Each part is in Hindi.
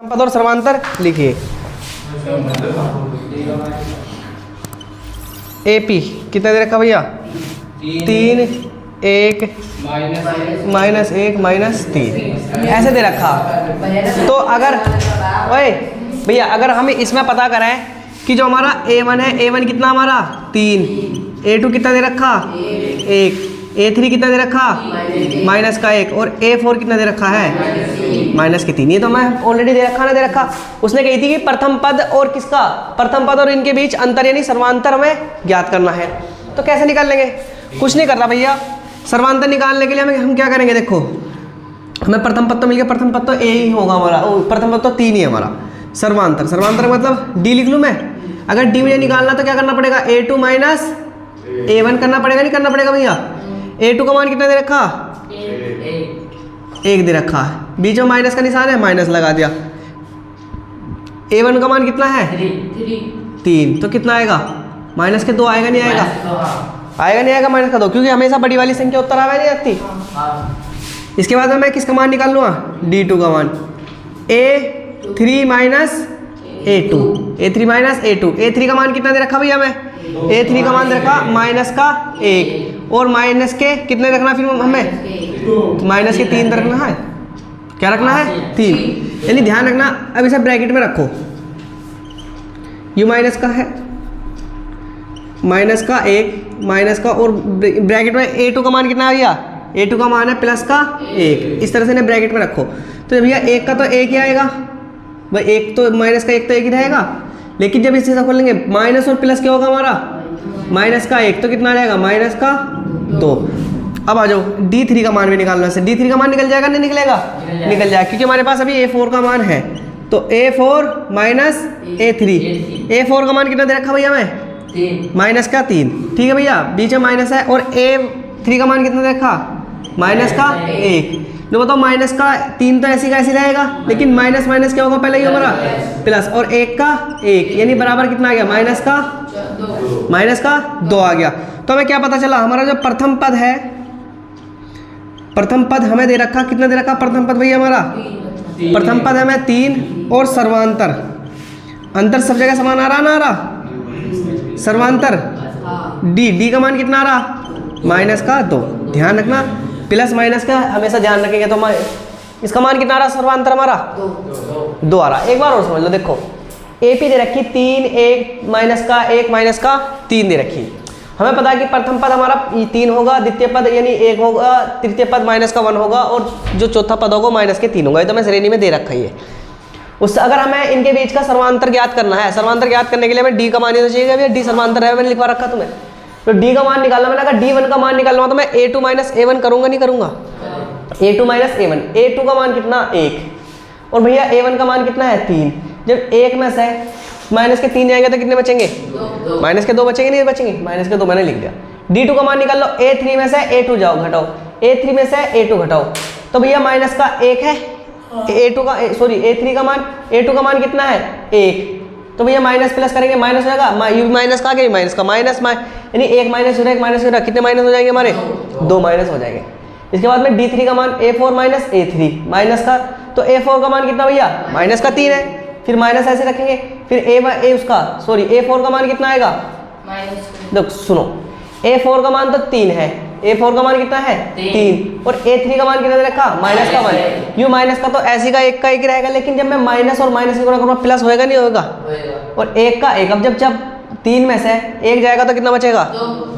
पद और सर्वांतर लिखिए। AP कितना दे रखा भैया? 3 1 -1 -3 ऐसे दे रखा। तो अगर ओए भैया अगर हम इसमें पता करें कि जो हमारा A1 है, A1 कितना हमारा 3, A2 कितना दे रखा 1, A3 कितना दे रखा -1 और A4 कितना दे रखा है -3। ये तो मैं ऑलरेडी दे रखा ना दे रखा। उसने कही थी कि प्रथम पद और किसका, प्रथम पद और इनके बीच अंतर यानी सर्वांतर हमें ज्ञात करना है। तो कैसे निकाल लेंगे? कुछ नहीं करना भैया। सर्वांतर निकालने के लिए हम क्या करेंगे? देखो हमें प्रथम पद तो मिल गया, प्रथम पद तो A ही होगा हमारा, प्रथम पद तो 3 ही है हमारा। सर्वांतर, सर्वांतर मतलब D लिख लूँ मैं। अगर D मुझे निकालना तो क्या करना पड़ेगा? A2 -A1 करना पड़ेगा, नहीं करना पड़ेगा भैया? A2 का मान कितना दे रखा? 1 दे रखा है, बीच में माइनस का निशान है, माइनस लगा दिया। A1 का मान कितना है 3, तो कितना आएगा? माइनस के 2 आएगा नहीं आएगा? आएगा नहीं आएगा माइनस का 2, क्योंकि हमेशा बड़ी वाली संख्या उत्तर आवे नहीं आती। इसके बाद में मैं किसका मान निकाल लूँगा? D2 का मान। A3 -A2, A3 -A2, A3 का मान कितना दे रखा भैया मैं? A3 का मान दे रखा -1 और माइनस के कितने रखना फिर हमें? तो माइनस के 3 रखना है। क्या रखना है? 3। यानी ध्यान रखना, अब इसे ब्रैकेट में रखो। यू माइनस का है, माइनस का 1 माइनस का और ब्रैकेट में A2 का मान कितना आ गया? A2 का मान है प्लस का 1। इस तरह से इन्हें ब्रैकेट में रखो। तो भैया 1 का तो 1 ही आएगा भाई, 1 तो माइनस का 1 तो 1 ही रहेगा। लेकिन जब इसे खोलेंगे माइनस और प्लस क्या होगा हमारा? माइनस का 1 तो कितना रहेगा? माइनस का 2। अब आ जाओ D3 का मान भी निकालना है। D3 का मान निकल जाएगा नहीं निकलेगा? निकल जाएगा, क्योंकि हमारे पास अभी A4 का मान है। तो A4 -A3, A4 का मान कितना दे रखा भैया मैं? माइनस का 3। ठीक है भैया, बीच में माइनस है। और A3 का मान कितना दे रखा? माइनस का 1। जो बताओ माइनस का 3 तो ऐसी का ऐसी रहेगा, लेकिन माइनस माइनस क्या होगा पहले ही हमारा? प्लस, और 1 का 1 यानी बराबर कितना आ गया? माइनस का 2 आ गया। तो हमें क्या पता चला? हमारा जो प्रथम पद है, प्रथम पद हमें दे रखा, कितना दे रखा प्रथम पद भैया हमारा? प्रथम पद है हमें 3 और सर्वांतर, अंतर सब जगह समान आ रहा ना आ रहा? सर्वांतर D का मान कितना आ रहा? माइनस का 2। ध्यान रखना, प्लस माइनस का हमेशा ध्यान रखेंगे। तो इसका मान कितना आ रहा सर्वांतर हमारा? 2 आ रहा। एक बार और समझ लो, देखो AP दे रखी 3 1 माइनस का 1 माइनस का 3 दे रखी। हमें पता है कि प्रथम पद हमारा 3 होगा, द्वितीय पद यानी 1 होगा, तृतीय पद माइनस का 1 होगा और जो चौथा पद होगा माइनस के 3 होगा। ये तो मैं श्रेणी में दे रखा ही है। उससे अगर हमें इनके बीच का सर्वांतर ज्ञात करना है, सर्वांतर ज्ञात करने के लिए हमें D का मान ही तो चाहिए भैया। D सर्वांतर है, मैंने लिखवा रखा तुम्हें। तो D का मान निकालना, मैंने अगर D1 का मान निकालना तो मैं A2 -A1 करूंगा नहीं करूंगा? A2 -A1, A2 का मान कितना? 1 और भैया A1 का मान कितना है? 3। जब 1 में से माइनस के 3 जाएंगे तो कितने बचेंगे? माइनस के 2 बचेंगे नहीं बचेंगे? माइनस के 2 मैंने लिख दिया। D2 का मान निकाल लो। A3 में से A2 जाओ घटाओ, A3 में से A2 घटाओ, तो भैया माइनस का 1 है। A2 का A3 का मान, A2 का मान कितना है? 1। तो भैया माइनस प्लस करेंगे, माइनस हो जाएगा, यू माइनस का माइनस का माइनस यानी 1 माइनस हो रहा है, 1 माइनस हो रहा है, कितने माइनस हो जाएंगे हमारे? 2 माइनस हो जाएंगे। इसके बाद में D3 का मान A4 -A3 माइनस का, तो A4 का मान कितना भैया? माइनस का 3 है। फिर माइनस ऐसे रखेंगे, फिर A4 का मान कितना आएगा? देखो सुनो, A4 का मान तो 3 है, A4 का मान कितना है? 3 और A3 का मान कितना दे रखा? माइनस का 1। यू माइनस का तो ऐसी का 1 का 1 रहेगा, लेकिन जब मैं माइनस और माइनस की गुणा करूँगा प्लस होएगा नहीं होगा? और 1 का 1। अब जब 3 में से 1 जाएगा तो कितना बचेगा?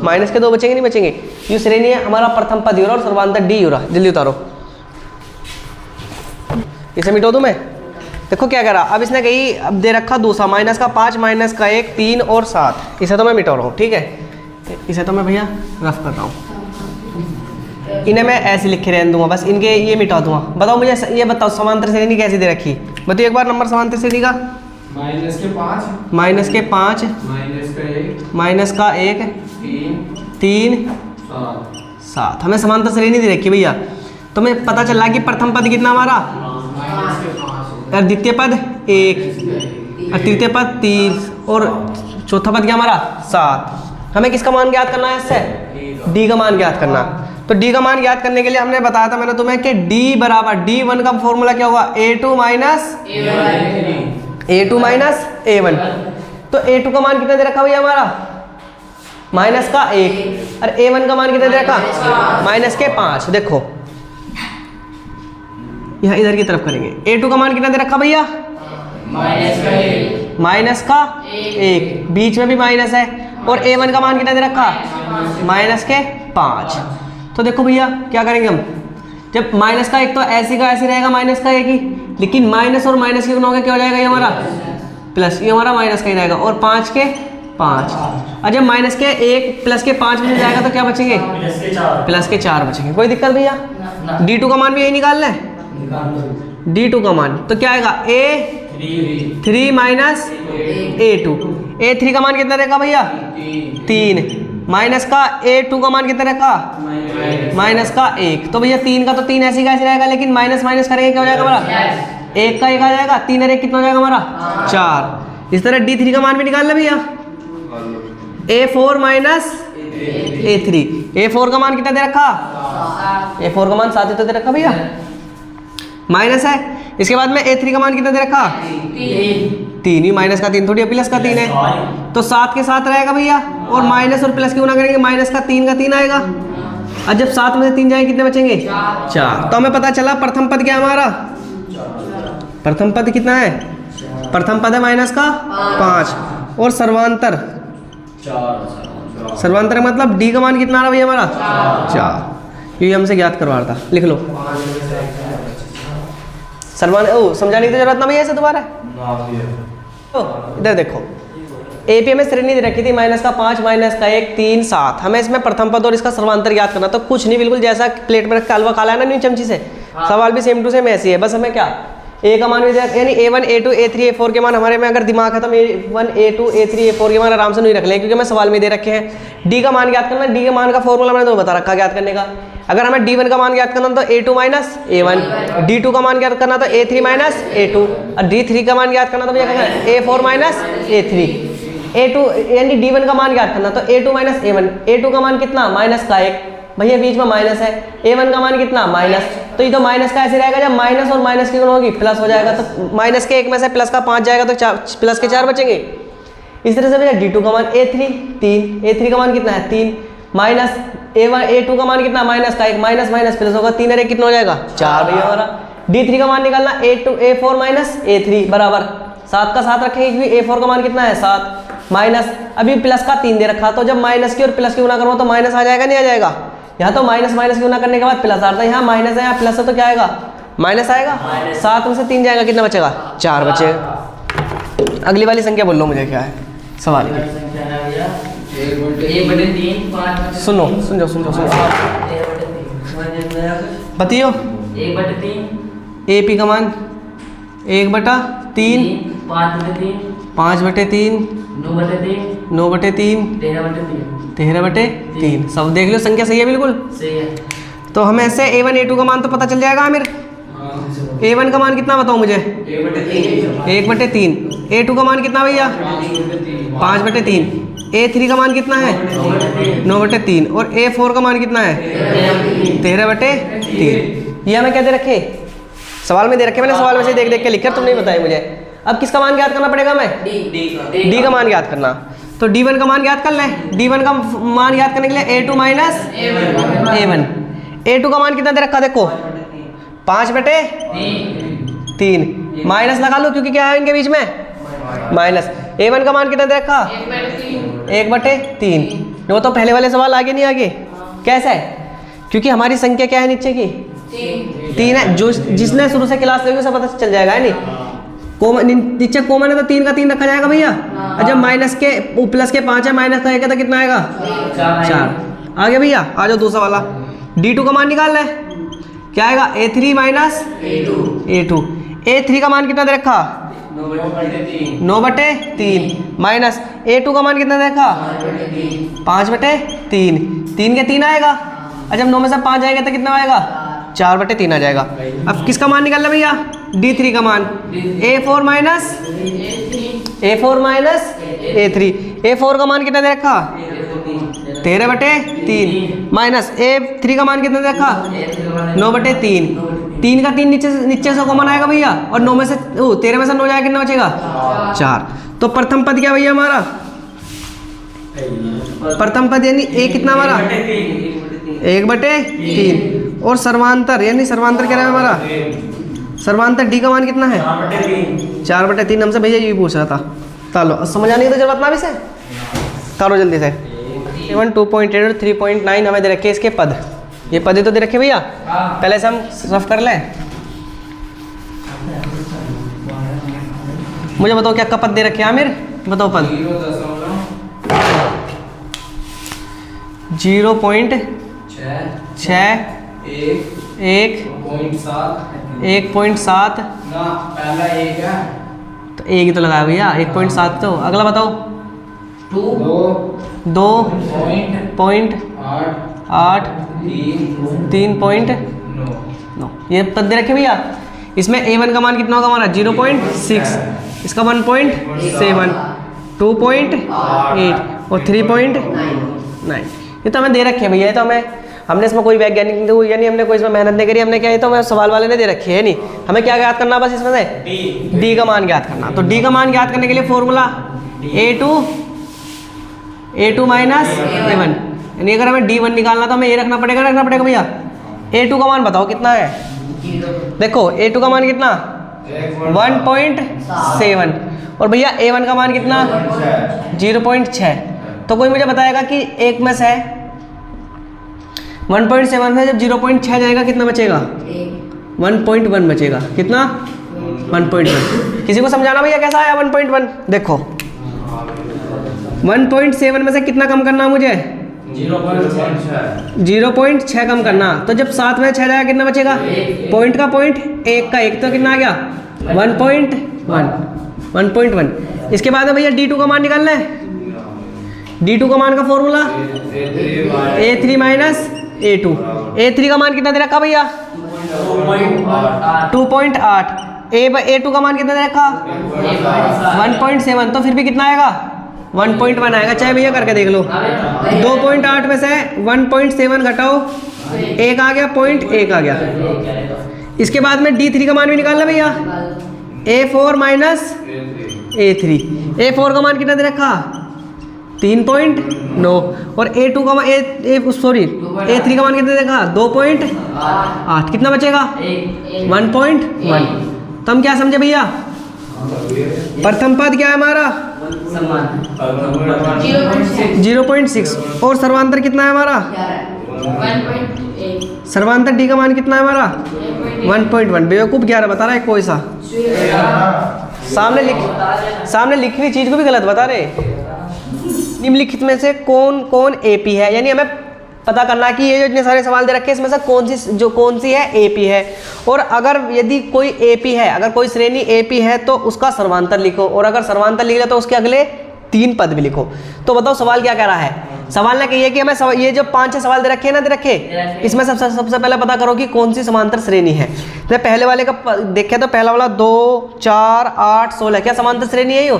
माइनस के 2 बचेंगे नहीं बचेंगे? यू श्रेणी है हमारा प्रथम पद हो रहा और सर्वांतर D हो रहा। जल्दी उतारो, इसे मिटो दूं मैं। देखो क्या करा, अब इसने कही अब दे रखा दूसरा माइनस का 5 माइनस का 1 3 और 7। इसे तो मैं मिटा रहा हूँ, ठीक है? इसे तो मैं भैया रफ कर रहा हूँ, इन्हें मैं ऐसे लिखे रहने दूंगा, बस इनके ये मिटा दूंगा। बताओ मुझे ये बताओ समांतर श्रेणी कैसी दे रखी? बताइए एक बार नंबर समांतर श्रेणी का। माइनस के 5 माइनस का 1 3 7। हमें समांतर श्रेणी दे रखी भैया। तो हमें पता चला कि प्रथम पद कितना हमारा? और द्वितीय पद 1 और तृतीय पद 3 और चौथा पद क्या हमारा? 7। हमें किसका मान ज्ञात करना है? इससे D का मान ज्ञात करना। तो डी का मान ज्ञात करने के लिए हमने बताया था मैंने तुम्हें कि डी बराबर D1 का फॉर्मूला क्या होगा, A2 माइनस A1। तो A2 का मान कितना दे रखा भैया हमारा, माइनस का 1, और A1 का मान कितना दे रखा, माइनस के 5। देखो यहाँ इधर की तरफ करेंगे, A2 का मान कितना दे रखा भैया, माइनस का 1, बीच में भी माइनस है, और A1 का मान कितना दे रखा, माइनस के 5। तो देखो भैया क्या करेंगे हम, जब माइनस का 1 तो ऐसे का ऐसे रहेगा, माइनस का 1 ही, लेकिन माइनस और माइनस के गुना होगा क्या हो जाएगा, ये हमारा प्लस, ये हमारा माइनस का ही रहेगा, और 5 के 5। और जब माइनस के 1 प्लस के 5 में जाएगा तो क्या बचेंगे, प्लस के 4 बचेंगे। कोई दिक्कत भैया, D2 का मान भी यही निकालना है, D2 का मान तो क्या आएगा, A3 माइनस A2। A3 का मान कितना रहेगा भैया, 3, माइनस का A2 का मान कितना रखा, माइनस का 1। तो भैया 3 का तो 3 ऐसे कैसे रहेगा, लेकिन माइनस माइनस करेंगे क्या हो जाएगा हमारा, 1 का 1 आ जाएगा, 3 और 1 कितना हो जाएगा हमारा, 4। इस तरह D3 का मान भी निकाल ले भैया, A4 माइनस A3। A4 का मान कितना दे रखा, A4 का मान 7 ही तो दे रखा भैया, माइनस है। इसके बाद में A3 का मान कितना दे रखा, 3 ही, माइनस का 3 थोड़ी है, प्लस का 3 है, तो 7 के 7 रहेगा भैया, और माइनस और प्लस की गुना करेंगे, माइनस का 3 आएगा, और जब 7 में से 3 जाएंगे कितने बचेंगे, 4। तो हमें पता चला प्रथम पद क्या है हमारा, प्रथम पद कितना है, प्रथम पद है माइनस का 5, और सर्वांतर, सर्वांतर मतलब D का मान कितना आ रहा भैया हमारा, 4। ये हमसे ज्ञात करवा रहा था, लिख लो। समझाने की जरूरत ना भैया ऐसे दोबारा। तो इधर देखो, एपी में श्रेणी दे रखी थी माइनस का 5, माइनस का 1, 3, 7। हमें इसमें प्रथम पद और इसका सर्वांतर ज्ञात करना, तो कुछ नहीं, बिल्कुल जैसा प्लेट में रखा हलवा खा है ना न्यू चमची से, सवाल भी सेम टू सेम ऐसी है। बस हमें क्या, ए का मान भी यानी A1 A2 A3 A4 के मान हमारे में अगर दिमाग है तो A1 A2 A3 A4 के मान आराम से नहीं रख लें, क्योंकि हमें सवाल में दे रखे हैं। डी का मान ज्ञात करना, डी के मान का फॉर्मूला मैंने तो बता रखा ज्ञात करने का। अगर हमें D1 का मान ज्ञात करना तो A2 माइनस A1, D2 का मान ज्ञात करना तो A3 माइनस A2, और D3 का मान ज्ञात करना तो भैया A4 माइनस A3। A2 यानी D1 का मान ज्ञात करना तो A2 माइनस A1। A2 का मान कितना, माइनस का 1, भैया बीच में माइनस है। A1 का मान कितना, माइनस, तो ये तो माइनस का ऐसे रहेगा, जब माइनस और माइनस की गुणा होगी प्लस हो जाएगा, तो माइनस के 1 में से प्लस का 5 जाएगा तो प्लस के 4 बचेंगे। इस तरह से भैया D2 का मान A3 3, A3 का मान कितना है 3, माइनस A2 का मान कितना, माइनस का 1, माइनस माइनस प्लस होगा, 3 और 1 कितना हो जाएगा 4 भैया हमारा। D3 का मान निकालना A4 माइनस A3 बराबर 7 का 7 रखेंगे, क्योंकि A4 का मान कितना है 7, माइनस अभी प्लस का 3 दे रखा, तो जब माइनस की और प्लस की गुना करूँ तो माइनस आ जाएगा, नहीं आ जाएगा। यहाँ तो माइनस माइनस की गुना करने के बाद प्लस आता है, यहाँ माइनस है यहाँ प्लस है, तो क्या आएगा माइनस आएगा। 7 में से 3 जाएगा, कितना बचेगा 4 बचेगा। अगली वाली संख्या बोल लो मुझे क्या है सवाल की। सुनो सुन जाओ बताइयो। 1/3 का मान 1/3, 5/3, 9/3, 13/3। सब देख लो, संख्या सही है, बिल्कुल सही है। तो हमें ऐसे A1 A2 का मान तो पता चल जाएगा आमिर। A1 का मान कितना बताओ मुझे, 1/3। A2 का मान कितना भैया 5/3। A3 का मान कितना है 9/3, और A4 का मान कितना है 13/3। ये हमें क्या दे रखे, सवाल में दे रखे, मैंने सवाल में से देख देख के लिखा, तुम नहीं बताया मुझे। अब किसका मान ज्ञात करना पड़ेगा हमें, डी का मान ज्ञात करना। तो D1 का मान ज्ञात कर लें। D1 का मान ज्ञात करने के लिए A2 माइनस A1। A2 का मान कितना दे रखा देखो 5/3, माइनस लगा लो क्योंकि क्या है इनके बीच में माइनस। A1 का मान कितना दे रखा 1/3। वो तो पहले वाले सवाल आगे नहीं आगे कैसा है, क्योंकि हमारी संख्या क्या है नीचे की 3 है। जो जिसने शुरू से क्लास लेगी उसे पता चल जाएगा, है नहीं। नीचे कॉमन है तो 3 का 3 रखा जाएगा भैया, और जब माइनस के प्लस के 5 है, माइनस का 1 है तो कितना आएगा 4। आगे भैया आ जाओ दूसरा वाला। D2 का मान निकालना है, क्या आएगा A3 माइनस A2। A3 का मान कितना दे रखा 9/3, माइनस A2 का मान कितना दे रखा 5/3। 3 के 3 आएगा, और जब 9 में से 5 जाएगा तो कितना आएगा 4/3 आ जाएगा। अब किसका मान निकालना भैया D3 का मान A4 माइनस A3। A4 का मान कितना दे रखा 13/3 माइनस A3 का मान कितना दे रखा 9/3। 3 का 3 नीचे से कॉमन आएगा भैया, और 9 में से 13 में से 9 जाएगा, कितना बचेगा 4। तो प्रथम पद क्या भैया हमारा, प्रथम पद यानी A कितना हमारा 1/3, और सर्वांतर यानी सर्वांतर क्या है हमारा, सर्वांतर D का मान कितना है 4/3। हमसे भैया ये पूछ रहा था। चलो समझ आने की तो जरूरत ना भी से, करो जल्दी से। 7, 2.8 और 3.9 हमें दे रखे इसके पद, ये पद ही तो दे रखे भैया, पहले से हम रफ कर लें। मुझे बताओ क्या पद दे रखे आमिर, बताओ पद 0.6 1.7 पहला एक है तो एक ही तो लगाया भैया 1.7। तो अगला बताओ 2.8 3.9 ये पद दे रखे भैया। इसमें A1 का मान कितना होगा हमारा 0.6, इसका 1.7, 2.8 और 3.9। ये तो हमें दे रखे हैं भैया, ये तो हमने इसमें कोई वैज्ञानिक यानी हमने कोई इसमें मेहनत नहीं करी, हमने क्या है तो हमें सवाल वाले ने दे रखे है नहीं। हमें क्या ज्ञात करना बस इसमें से D का मान ज्ञात करना। तो D का मान ज्ञात करने के लिए फॉर्मूला A2 माइनस A1, यानी अगर हमें D1 निकालना तो हमें ये रखना पड़ेगा भैया। A2 का मान बताओ कितना है, देखो A2 का मान कितना 1.7 और भैया A1 का मान कितना 0.6। तो कोई मुझे बताएगा कि एक में से 1.7 में जब 0.6 जाएगा कितना बचेगा 1.1 बचेगा, कितना 1.1। किसी को समझाना भैया कैसा आया 1.1। देखो 1.7 में से कितना कम करना मुझे 0.6 कम करना। तो जब 7 में 6 जाएगा कितना बचेगा, पॉइंट का पॉइंट, एक का एक, तो कितना आ गया 1.1। इसके बाद भैया D2 का मान निकालना है। D2 का मान का formula A3 minus A2। A3 का मान कितना दे रखा भैया 2.8। A2 का मान कितना दे रखा 1.7, तो फिर भी कितना आएगा 1.1 आएगा, चाहे भैया करके देख लो। 2.8 में से 1.7 घटाओ, एक आ गया, पॉइंट एक आ गया। इसके बाद में D3 का मान भी निकालना भैया, A4 माइनस A3। A4 का मान कितना दे रखा 3.9 और A2 का मान A3 का मान कितना देखा 2.8, कितना बचेगा 1.1। तो हम क्या समझे भैया, प्रथम पद क्या है हमारा 0.6 और सर्वांतर कितना है हमारा 1.8। सर्वांतर D का मान कितना है हमारा 1.1। बेवकूफ़ 11 बता रहा है कोई सा, सामने लिखी हुई चीज़ को भी गलत बता रहे। निम्नलिखित में से कौन कौन AP है, यानी हमें पता करना है कि ये जो इतने सारे सवाल दे रखे हैं इसमें से कौन सी है AP है। और अगर यदि कोई AP है, अगर कोई श्रेणी AP है तो उसका सर्वांतर लिखो, और अगर सर्वांतर लिख लिया तो उसके अगले 3 पद भी लिखो। तो बताओ सवाल क्या कह रहा है, सवाल ने कही है कि हमें ये जो 5-6 सवाल दे रखे हैं ना, दे रखे इसमें सबसे पहले पता करो कि कौन सी समांतर श्रेणी है। तो पहले वाले का देखे तो पहला वाला 2, 4, 8, 16 क्या समांतर श्रेणी है यो?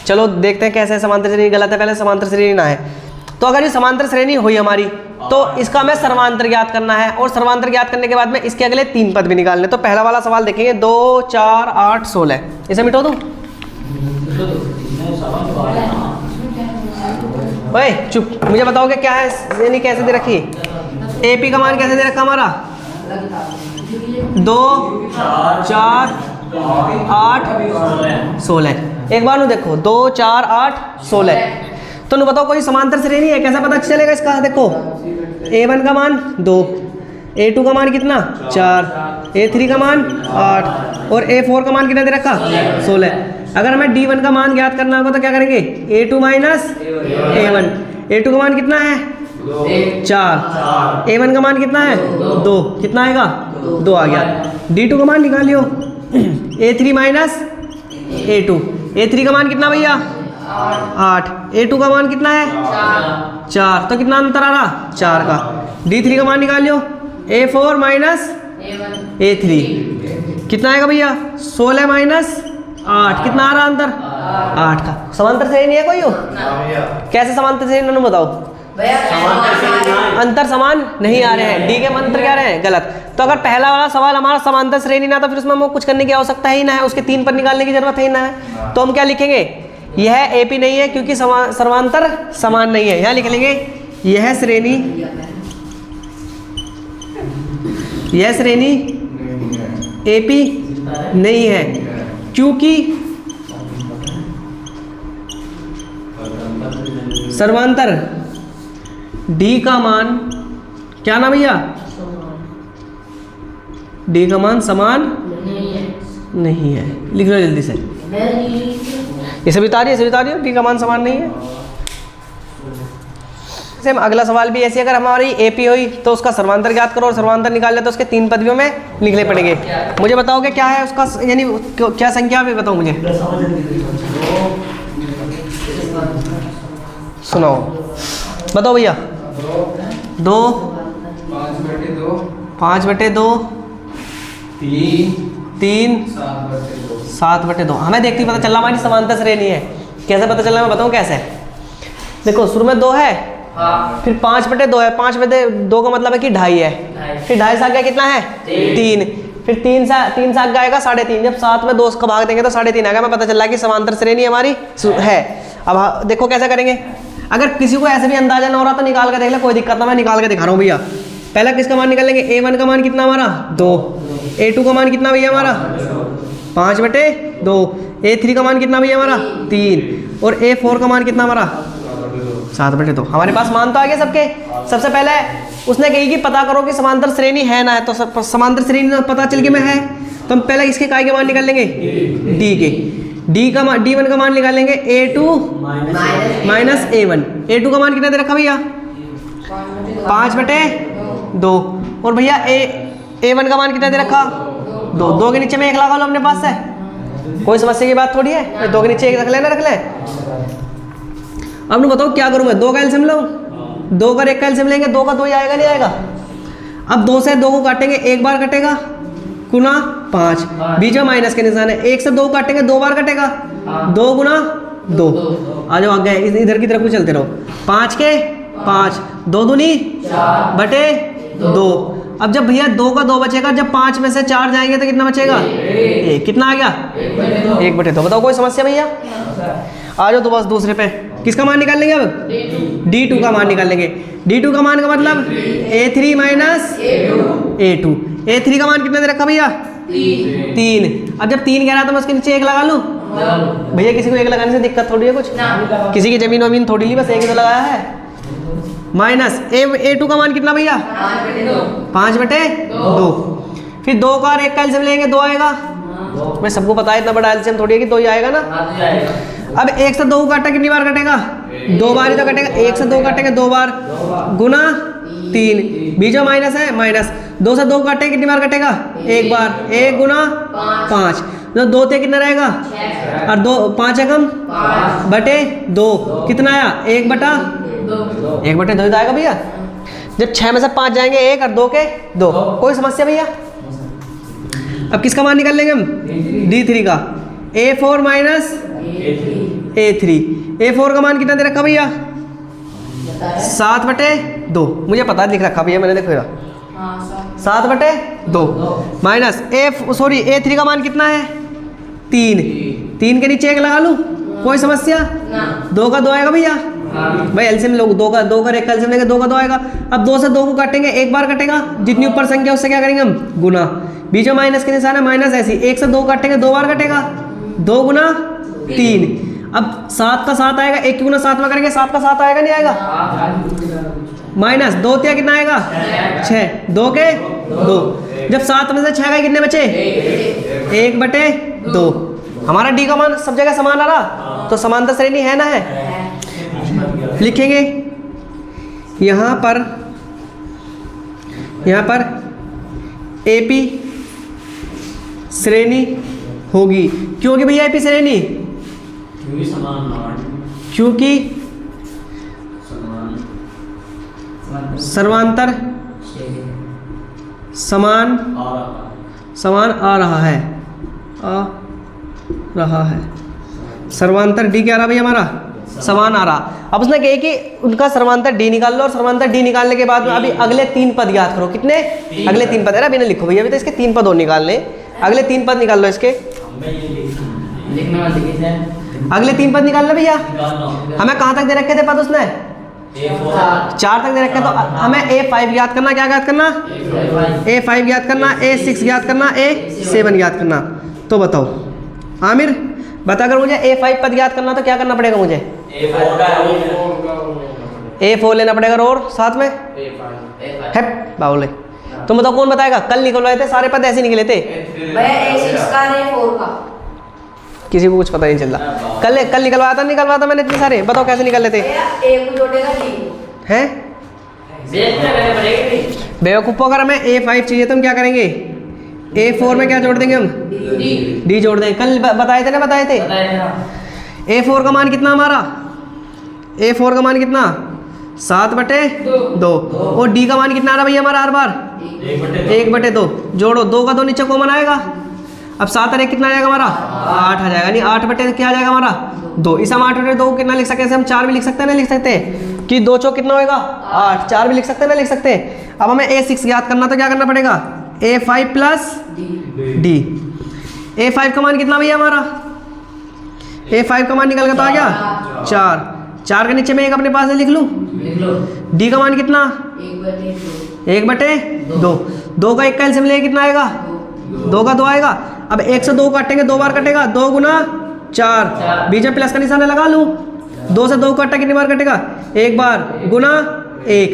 चलो देखते हैं कैसे समांतर श्रेणी गलत है, पहले समांतर श्रेणी ना है। तो अगर ये समांतर श्रेणी हुई हमारी तो इसका हमें सर्वांतर ज्ञात करना है, और सर्वांतर ज्ञात करने के बाद में इसके अगले 3 पद भी निकालने। तो पहला वाला सवाल देखेंगे 2, 4, 8, 16, इसे मिटो दो। ओए चुप, मुझे बताओगे क्या है यानी कैसे दे रखी AP का मान कैसे दे रखा हमारा 2, 4, 8, 16। एक बार नु देखो 2, 4, 8, 16। तो नु बताओ कोई समांतर श्रेणी है, कैसा पता चलेगा इसका। देखो A1 का मान 2, A2 का मान कितना 4, A3 का मान 8 और A4 का मान कितना दे रखा 16। अगर हमें D1 का मान ज्ञात करना होगा तो क्या करेंगे A2 माइनस A1। A2 का मान कितना है 4, A1 का मान कितना है 2, कितना आएगा 2 आ गया। D2 का मान निकालियो A3 माइनस A2। A3 का मान कितना भैया 8, A2 का मान कितना है 4, तो कितना अंतर आ रहा 4 का। D3 का मान निकालियो A4 माइनस A3, कितना आएगा भैया 16 माइनस 8, कितना आ रहा अंतर 8 का। समांतर श्रेणी है कोई हो? कैसे समांतर श्रेणी उन्होंने बताओ? अंतर समान नहीं आ रहे हैं, डी के मंत्र क्या रहे हैं? गलत। तो अगर पहला वाला सवाल हमारा समांतर श्रेणी ना, तो फिर उसमें हमको कुछ करने की आवश्यकता ही ना है, उसके 3 पर निकालने की जरूरत ही ना है। तो हम क्या लिखेंगे? यह एपी नहीं है क्योंकि सर्वांतर समान नहीं है। यहाँ लिख लेंगे यह श्रेणी एपी नहीं है क्योंकि सर्वांतर डी का मान क्या ना भैया? डी का मान समान नहीं है। लिख लो जल्दी से। ये सभी तारियो डी का मान समान नहीं है। सेम अगला सवाल भी ऐसे, अगर हमारी एपी हुई तो उसका सर्वांतर ज्ञात करो, और सर्वांतर निकाल ले तो उसके 3 पदवियों में लिखने पड़ेंगे। मुझे बताओगे क्या है उसका, यानी क्या संख्या भी बताओ मुझे। सुनाओ, बताओ भैया। 2 5/2 3 7/2। हमें देखते ही पता चला हमारी समांतर श्रेणी है। कैसे पता चला मैं बताऊँ कैसे? देखो शुरू में 2 है, फिर 5/2 है। 5/2 का मतलब है कि 2.5 है, फिर 2.5 से आगे कितना है? 3, फिर 3 से आगे आएगा 3.5। जब 7 में 2 का भाग देंगे तो 3.5 आएगा। मैं पता चला कि समांतर श्रेणी हमारी है। अब देखो कैसे करेंगे। अगर किसी को ऐसे भी अंदाजा ना हो रहा तो निकाल के देख ले, कोई दिक्कत ना, मैं निकाल के दिखा रहा हूँ भैया। पहला किसका मान निकाल लेंगे? A1 का मान कितना हमारा? 2। A2 का मान कितना भैया हमारा? 5/2। A3 का मान कितना भैया हमारा? 3। और A4 का मान कितना हमारा? 7/2। हमारे पास मान तो आ गए सबके। सबसे पहले उसने कही कि पता करो कि समांतर श्रेणी है ना है, तो समांतर श्रेणी पता चल गई में है, तो हम पहले इसके काय के मान निकाल लेंगे? डी के। D1 का मान निकाल लेंगे A2 माइनस A1। A2 का मान कितना दे रखा भैया? 5/2। और भैया A1 का मान कितना दे रखा? 2 के नीचे में 1 लगा लो अपने पास से, कोई समस्या की बात थोड़ी है। 2 के नीचे 1 रख लेना, रख ले। अब मैं बताओ क्या करूँ मैं? 2 का एलसीएम लूँ? 2 का 1 का एलसीएम लेंगे, 2 का 2 ही आएगा, नहीं आएगा? अब 2 से 2 को काटेंगे, 1 बार कटेगा, गुना 5, बीच में माइनस के निशान है। 1 से 2 काटेंगे, 2 बार कटेगा, 2 गुना 2। आ जाओ आगे इधर की तरफ को चलते रहो। 5 के 5, 2 दूनी 4/2। अब जब भैया 2 का 2 बचेगा, जब 5 में से 4 जाएंगे तो कितना बचेगा? 1। कितना आ गया? 1/2। बताओ कोई समस्या भैया? आ जाओ तो बस दूसरे पे। किसका मान निकाल लेंगे अब? D2 का मान निकाल लेंगे। D2 का मान का मतलब A3 माइनस A2। A3 का मान कितना दे रखा भैया? 3। अब जब 3 कह रहा था मैं उसके नीचे 1 लगा लूँ भैया? किसी को 1 लगाने से दिक्कत थोड़ी है कुछ? किसी की जमीन वमीन थोड़ी ली, बस 1 ही तो लगाया है। माइनस A2 का मान कितना भैया? 5/2। फिर 2 का 1 का एलसीएम लेंगे, 2 आएगा। मैं सबको पता है इतना बड़ा एलसीएम थोड़ी है कि 2 ही आएगा ना। अब 1 से 2 को काटा, कितनी बार कटेगा? 2 बार ही तो कटेगा। 1 से 2 काटेंगे 2 बार, गुना 3, बीच में माइनस है, माइनस। 2 से 2 काटेंगे, कितनी बार कटेगा? 1 बार, 1 गुना 5। तो 2 ते कितना रहेगा? और 2 5 एकम बटे 2 कितना आया? 1/2 ही आएगा भैया। जब 6 में से 5 जाएंगे 1 और 2 के 2। कोई समस्या भैया? अब किसका मान निकाल लेंगे हम? D3 का। A4 minus A3। A4 का मान कितना दे रखा भैया? 7/2। मुझे पता है, लिख रखा भैया मैंने, देखो 7/2 माइनस A3 का मान कितना है? 3 के नीचे 1 लगा लूँ, कोई समस्या? 2 का 2 आएगा भैया। भाई एलसीएम लोग 2 का 1 का एलसीएम लेंगे, 2 का 2 आएगा। अब 2 से 2 को काटेंगे, 1 बार कटेगा, जितनी ऊपर संख्या उससे क्या करेंगे हम? गुना, बीच में माइनस के निशान है, माइनस ऐसी। 1 से 2 काटेंगे, 2 बार कटेगा, 2 गुना 3। अब 7 का 7 आएगा, 1 गुना 7 में करेंगे, 7 का 7 आएगा, नहीं आएगा? माइनस 2 तिया कितना आएगा? 6, 2 के 2। जब 7 में से 6 गए, कितने बचे? 1/2। हमारा डी का मान सब जगह समान आ रहा, तो समांतर श्रेणी है ना है? लिखेंगे यहाँ पर एपी श्रेणी होगी। क्योंकि भैया एपी श्रेणी, क्योंकि सर्वांतर समान आ रहा है सर्वांतर डी क्या आ रहा भैया हमारा, समान आ रहा। अब उसने कहा कि उनका सर्वांतर डी निकाल लो, और सर्वांतर डी निकालने के बाद में अभी अगले 3 पद याद करो। कितने? अगले 3 पद। अरे अभी ना लिखो भैया, अभी तो इसके 3 पद और निकालने। अगले 3 पद निकाल लो इसके, अगले 3 पद निकाल लो भैया। हमें कहाँ तक दे रखे थे पद उसने? 4 तक दे रखे। तो हमें A5 याद करना। क्या याद करना? A5 याद करना, A6 याद करना, A7 याद करना। तो बताओ आमिर, बता कर मुझे A5 पद याद करना तो क्या करना पड़ेगा मुझे? A4 लेना पड़ेगा, और साथ में है बाउले। तुम बताओ कौन बताएगा? कल निकलवाए थे सारे पद ऐसे निकले थे, A6 का A4 का किसी को कुछ पता नहीं चल रहा। कल निकलवाया था मैंने इतने सारे। बताओ कैसे निकल लेते एक को जोड़ेगा D हैं? बेवकूफ़ों, अगर हमें A5 चाहिए तो हम क्या करेंगे? A4 में क्या जोड़ देंगे हम? D जोड़ देंगे। कल बताए थे ना, बताए थे। A4 का मान कितना हमारा? A4 का मान कितना? 7/2। और D का मान कितना आ रहा भैया हमारा हर बार? 1/2। जोड़ो, 2 का 2 नीचे कॉमन आएगा। अब 7 और 1 कितना आ जाएगा हमारा? 8 आ जाएगा। यानी 8/2 क्या आ जाएगा हमारा? 2। इस हम 8/2 कितना लिख सकते हैं? हम 4 भी लिख सकते हैं ना, लिख सकते हैं कि 2 चौक कितना होएगा? 8। 4 भी लिख सकते हैं ना, लिख सकते हैं। अब हमें A6 याद करना तो क्या करना पड़ेगा? A5 plus D। A5 का मान कितना भैया हमारा? A5 का मान निकल के तो आ गया 4। 4 के नीचे में 1 अपने पास से लिख लूँ। D का मान कितना? 1/2। 2 का 1 का एलसीएम ले कितना आएगा? 2 का 2 आएगा। अब 1 से 2 काटेंगे, 2 बार कटेगा। 2 गुना 4, बीच में प्लस का निशान लगा लूँ। 2 से 2 कटा कितनी बार कटेगा? 1 बार गुना 1।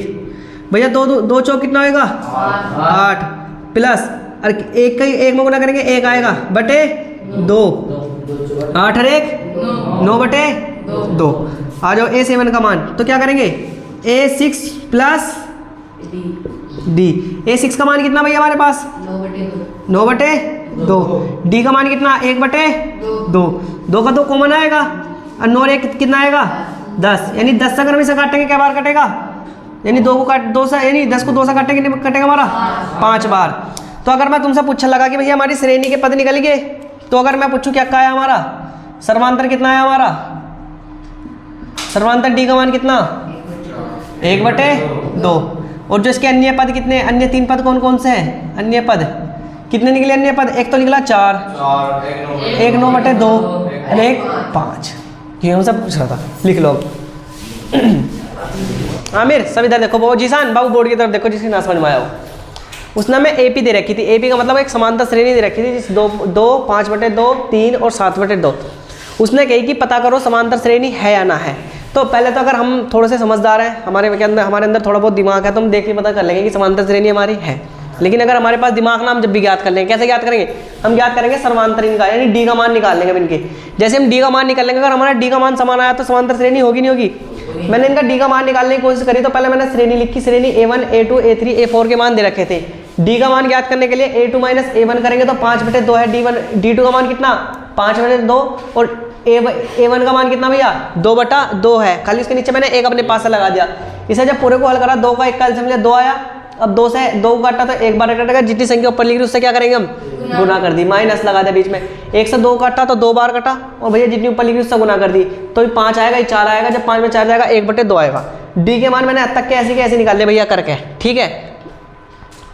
भैया 2 चौक कितना होएगा? 8 प्लस, अरे 1 का 1 में गुना करेंगे 1 आएगा बटे 2। 8 और 1 9/2। आ जाओ A7 का मान। तो क्या करेंगे? A6 plus D। A6 का मान कितना भैया हमारे पास? 9/2। D का मान कितना? 1/2। 2 का 2 कॉमन आएगा, और 9 और 1 कितना आएगा? 10। यानी 10 से अगर हम इसे काटेंगे क्या बार कटेगा? यानी 2 को काट 2 से, यानी 10 को 2 से काटेंगे कितने कटेगा हमारा? 5 बार। तो अगर मैं तुमसे पूछने लगा कि भैया हमारी श्रेणी के पद निकल गए, तो अगर मैं पूछूं क्या है हमारा सर्वांतर कितना है हमारा? सर्वांतर D का मान कितना? 1/2। और जो इसके अन्य पद कितने? अन्य 3 पद कौन कौन से हैं? अन्य पद कितने निकले? अन्य पद एक तो निकला 4, 1 9/2 और 1 5। ये हमसे पूछ रहा था, लिख लो। आमिर सब इधर देखो, वो जीसान बाबू बोर्ड की तरफ देखो, जिसकी ना समझ में आया हो। उसने हमें AP दे रखी थी। AP का मतलब एक समांतर श्रेणी दे रखी थी, जिस 2 5/2 3 और 7/2। उसने कही कि पता करो समांतर श्रेणी है या ना है। तो पहले तो अगर हम थोड़े से समझदार हैं, हमारे अंदर थोड़ा बहुत दिमाग है, तो हम देख के पता कर लेंगे कि समांतर श्रेणी हमारी है। लेकिन अगर हमारे पास दिमाग ना, हम जब भी ज्ञात कर लेंगे। कैसे ज्ञात करेंगे? हम ज्ञात करेंगे सर्वांतरीण का, यानी D का मान निकाल लेंगे इनके। जैसे हम D का मान निकाल लेंगे, अगर हमारा D का मान समान आया तो समांतर श्रेणी होगी नहीं होगी? मैंने इनका D का मान निकालने की कोशिश करी, तो पहले मैंने श्रेणी लिखी। श्रेणी A1 A2 A3 A4 के मान दे रखे थे। D का मान ज्ञात करने के लिए A2 माइनस A1 करेंगे तो 5/2 है। D2 का मान कितना? 5/2। और A1 का मान कितना भैया? 2/2 है। खाली उसके नीचे मैंने 1 अपने पास से लगा दिया। इसे जब पूरे को हल करा, 2 का 1 का एलसीएम लिया, 2 आया। अब 2 से 2 काटा तो 1 बार कटेगा। जितनी संख्या ऊपर लिख रही उससे क्या करेंगे हम? गुना कर दी। माइनस लगा दिया बीच में। 1 से 2 काटा तो 2 बार कटा, और भैया जितनी ऊपर लिख रही उससे गुना कर दी। तो 5 आएगा, ये 4 आएगा। जब 5 में 4 जाएगा 1/2 आएगा। D के मान मैंने अब तक के ऐसे निकाल लिया भैया करके, ठीक है।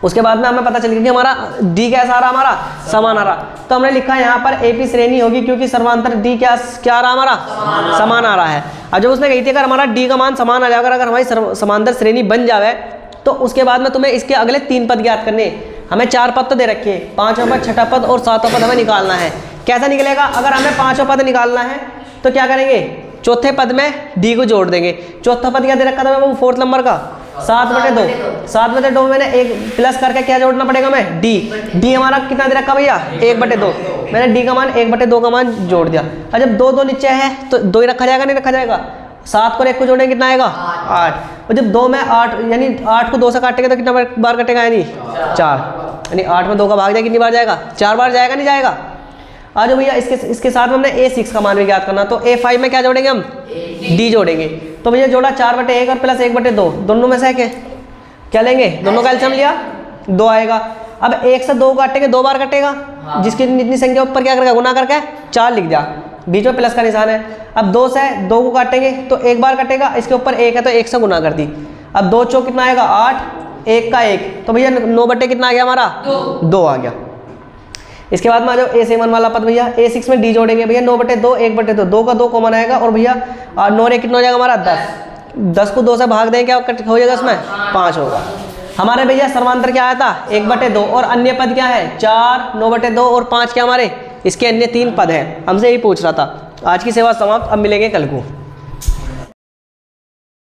उसके बाद में हमें पता चल गया कि हमारा D कैसा आ रहा? हमारा समान आ रहा। तो हमने लिखा यहाँ पर AP श्रेणी होगी, क्योंकि सर्वांतर D क्या आ रहा हमारा? समान आ रहा है। अब जब उसने कही थी अगर हमारा D का मान समान आ जाएगा, अगर हमारी समांतर श्रेणी बन जाए, तो उसके बाद में तुम्हें इसके अगले 3 पद ज्ञात करने। हमें 4 पद तो दे रखे हैं, 5वां पद, 6वां पद और 7वां पद हमें निकालना है। कैसा निकलेगा? अगर हमें 5वां पद निकालना है तो क्या करेंगे? चौथे पद में D को जोड़ देंगे। चौथा पद क्या दे रखा था वो 4th नंबर का? 7/2। 7/2 में मैंने 1 प्लस करके क्या जोड़ना पड़ेगा हमें? D हमारा कितना दे रखा भैया? 1/2। मैंने D का मान 1/2 का मान जोड़ दिया। और जब 2 निचे है तो 2 ही रखा जाएगा, नहीं रखा जाएगा? 7 को 1 को जोड़ेंगे कितना आएगा? 8। और जब 2 में 8, यानी 8 को 2 से काटेंगे तो कितना बार कटेगा? यानी 4। यानी 8 में 2 का भाग जाए कितनी बार जाएगा? 4 बार जाएगा, नहीं जाएगा? आ जाओ भैया, इसके साथ में हमने A6 का मान भी ज्ञात करना। तो A5 में क्या जोड़ेंगे हम? D जोड़ेंगे। तो भैया जोड़ा 4/1 और प्लस 1/2, दोनों में से क्या लेंगे? दोनों का एलसीएम लिया, 2 आएगा। अब 1 से 2 काटेंगे, 2 बार कटेगा। जिसकी जितनी संख्या ऊपर क्या करेगा? गुना करके 4 लिख दिया। बीच में प्लस का निशान है। अब 2 से 2 को काटेंगे तो एक बार कटेगा, इसके ऊपर 1 है तो 1 से गुना कर दी। अब 2 चौक कितना आएगा 8, 1 का 1, तो भैया 9 बटे कितना आ गया हमारा 2 आ गया। इसके बाद में आ जाओ A7 वाला पद भैया, A6 में D जोड़ेंगे भैया 9 बटे 2, 1 बटे 2, 2 का 2 कॉमन आएगा और भैया 9 रे कितना हो जाएगा हमारा 10, 10 को 2 से भाग दें क्या हो जाएगा इसमें 5 होगा। हमारे भैया सर्वांतर क्या आया था 1 बटे 2 और अन्य पद क्या है 4, 9 बटे 2 और 5 क्या हमारे इसके अन्य 3 पद हैं। हमसे यही पूछ रहा था। आज की सेवा समाप्त, अब मिलेंगे कल को।